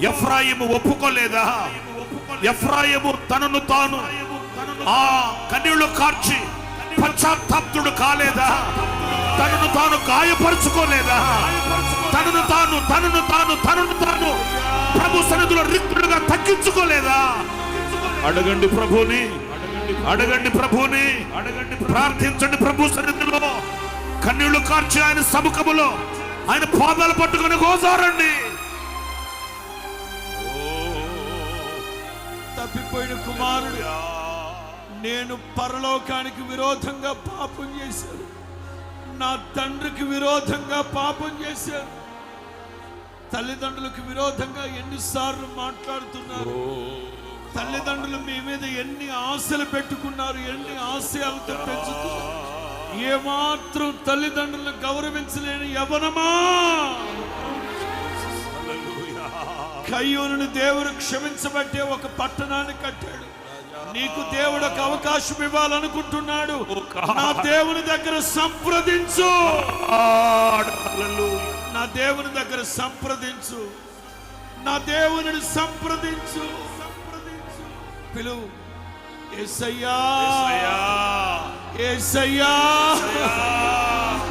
ఎఫ్రాయిము ఒప్పుకోలేదా? ఎఫ్రాయిము తనను తాను ఆ కన్నీళ్లు కార్చి పశ్చాత్తాప్తుడు కాలేదా? తనను తాను గాయపరుచుకోలేదా? తనను తాను ప్రభు సన్నిధిలో రిక్తుడుగా తగ్గించుకోలేదా? అడగండి ప్రభుని, అడగండి ప్రభుని, ప్రార్థించండి ప్రభు సన్నిధిలో. కన్నీళ్లు కార్చి ఆయన సముఖములో ఆయన పాదాలు పట్టుకొని గోజారండి. తప్పిపోయిన కుమారుడు, నేను పరలోకానికి విరోధంగా పాపం చేశాను, నా తండ్రికి విరోధంగా పాపం చేశాను. తల్లిదండ్రులకు విరోధంగా ఎన్నిసార్లు మాట్లాడుతున్నారు. తల్లిదండ్రులు మీ మీద ఎన్ని ఆశలు పెట్టుకున్నారు, ఎన్ని ఆశయాలతో పెంచుతున్నారు. ఏమాత్రం తల్లిదండ్రులను గౌరవించలేని యవనమా, కయ్యూరుని దేవుడు క్షమించబట్టే ఒక పట్టణాన్ని కట్టాడు. నీకు దేవుడు ఒక అవకాశం ఇవ్వాలనుకుంటున్నాడు. నా దేవుని దగ్గర సంప్రదించు, నా దేవుని దగ్గర సంప్రదించు, నా దేవుని సంప్రదించు. పిలువు, యేసయ్యా, యేసయ్యా,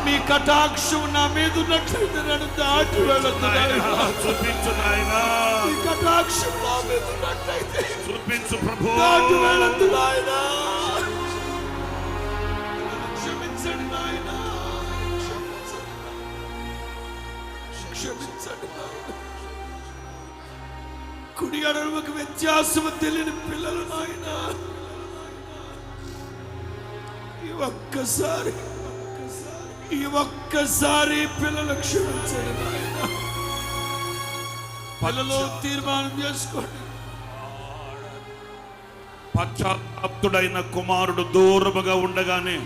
మీ కటాక్షం నా మీద ఉన్నట్లయితే నన్ను దాటి వెళుతున్నాయి. చూపించు నాయనా, మీ కటాక్షం నా మీద ఉన్నట్లయితే చూపించు ప్రభు, దాటి వెళుతున్నాయి. క్షమించండి నాయనా, క్షమించండి నాయనా. కుడి ఎడమకు వ్యత్యాసము తెలియని పిల్లలు నాయనా, ఈ ఒక్కసారి పిల్లలు క్షమించండి నాయన. పిల్లలు తీర్మానం చేసుకోండి. పశ్చాత్తాప్తుడైన కుమారుడు దూరముగా ఉండగానే,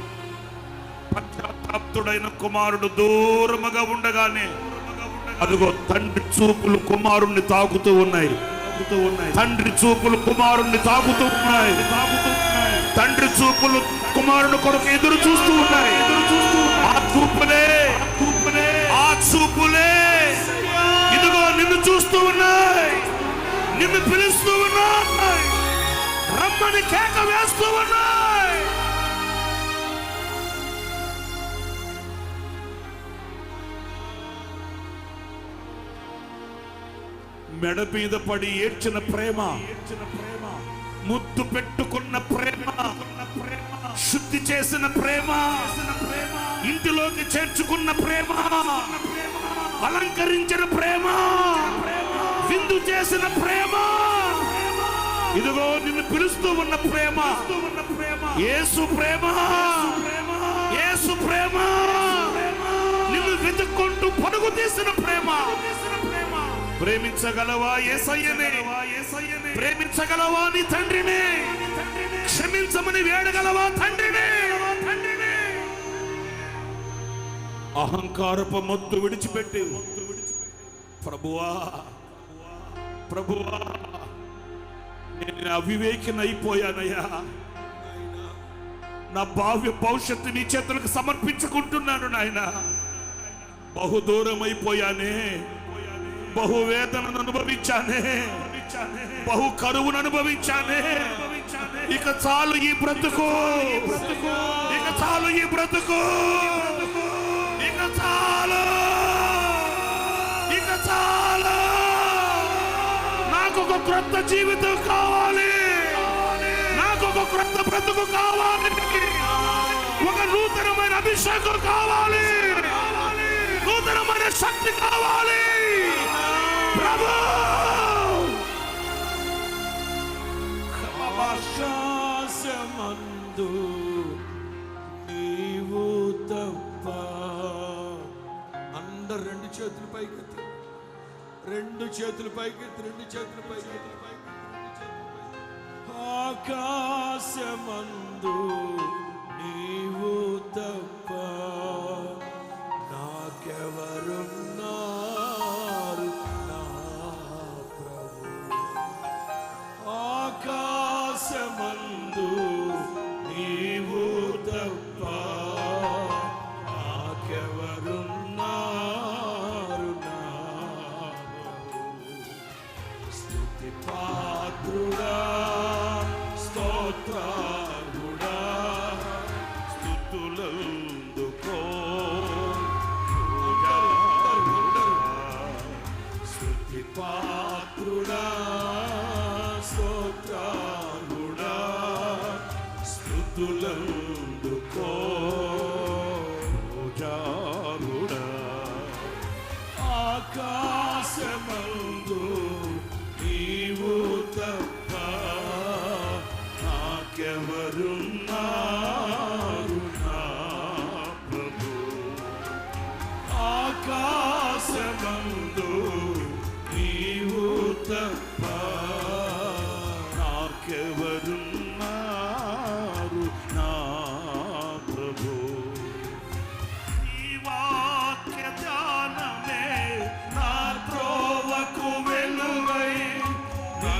పశ్చాత్తాప్తుడైన కుమారుడు దూరముగా ఉండగానే అదిగో తండ్రి చూపులు కుమారుణ్ణి తాకుతూ ఉన్నాయి. తండ్రి చూపులు కుమారుణ్ణి తాకుతూ ఉన్నాయి. తండ్రి చూపులు కుమారుని కొరకు ఎదురు చూస్తూ ఉన్నాయి. ఆ చూపులే ఇదిగో నిన్ను చూస్తూ ఉన్నాయి, నిన్ను పిలుస్తూ ఉన్నాయి, రమ్మని కేక వేస్తూ ఉన్నాయి. మెడ మీద పడి ఏడ్చిన ప్రేమ, ముద్దు పెట్టుకున్న ప్రేమ, శుద్ధి చేసిన ప్రేమ, ఇంటిలోకి చేర్చుకున్న ప్రేమ, అలంకరించిన ప్రేమ, విందు చేసిన ప్రేమ, ఇదిగో నిన్ను పిలుస్తూ ఉన్న ప్రేమ, యేసు ప్రేమ, యేసు ప్రేమ, నిన్ను వెతుక్కుంటూ పరుగు తీసిన ప్రేమ. ప్రేమించగలవా యేసయ్యనే? ప్రేమించగలవా నీ తండ్రిని? క్షమించమని వేడగలవా తండ్రిని? అహంకారపు మత్తు విడిచిపెట్టి, ప్రభువా, ప్రభువా, నేను అవివేకినైపోయానయ్యా, నా భావ్య భవిష్యత్తు నీ చేతులకు సమర్పించుకుంటున్నాను నాయన. బహుదూరం అయిపోయానే, బహు వేదనను అనుభవించానే, బహు కరువును అనుభవించానే. ఇక చాలు ఈ బ్రతుకు, ఇక చాలు ఈ బ్రతుకు, ఇక చాలు, ఇక చాలు. నాకు ఒక క్రొత్త జీవితం కావాలి, నాకు ఒక క్రొత్త బ్రతుకు కావాలి, ఒక నూతనమైన అభిషేకం కావాలి, నూతనమైన శక్తి కావాలి. ప్రభు, ఆకాశమందు నీవు తప్ప. అందరు రెండు చేతులు పైకెత్తి, రెండు చేతులు పైకెత్తి, రెండు చేతులు పైకెత్తి. ఆకాశమందు నీవు తప్ప నాకెవరున్నారు నా ప్రభు. ఆకాశమందు నీవు తప్ప నాకెవరున్నారు నా ప్రభు. పాత్రుడా స్తోత్రార్హుడా స్తుతులందుకో స్తుతి పాత్రుడా స్తోత్రార్హుడా స్తుతులందుకో జారుడా ఆకాశమందు నీవు తప్ప నాకెవరున్నారు నా ప్రభు ఆకాశమందు నీవు తప్ప నాకెవరున్నారు నా ప్రభు ఈ వాక్య ధ్యానమే నా త్రోవకు వెలుగై నీ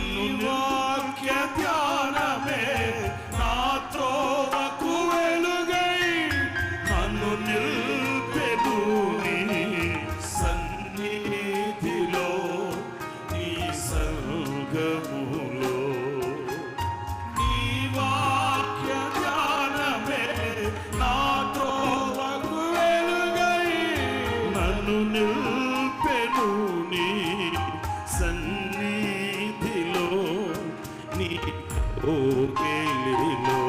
వాక్య ధ్యానమే నా త్రోవకు వెలుగై నన్ను నిల్పెను నీ సన్నిధిలో నీ సంగములో నీ వాక్య ధ్యానమే నా త్రోవకు వెలుగై నన్ను నిల్పెను నీ సన్నిధిలో నీ ఓకేలిలో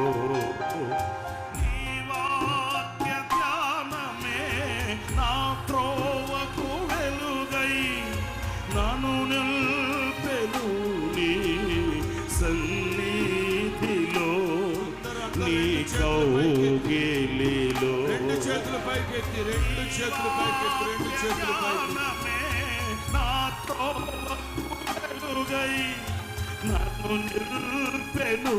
నీ వాక్య ధ్యానమే నా త్రోవకు వెలుగై నన్ను నిల్పెను నీ సన్నిధిలో నీ కౌగిలిలో రెండు చేతులు పైకెత్తి రెండు చేతులు పైకెత్తి రెండు చేతులు పైకెత్తి నా త్రోవకు వెలుగై నన్ను నిల్పెను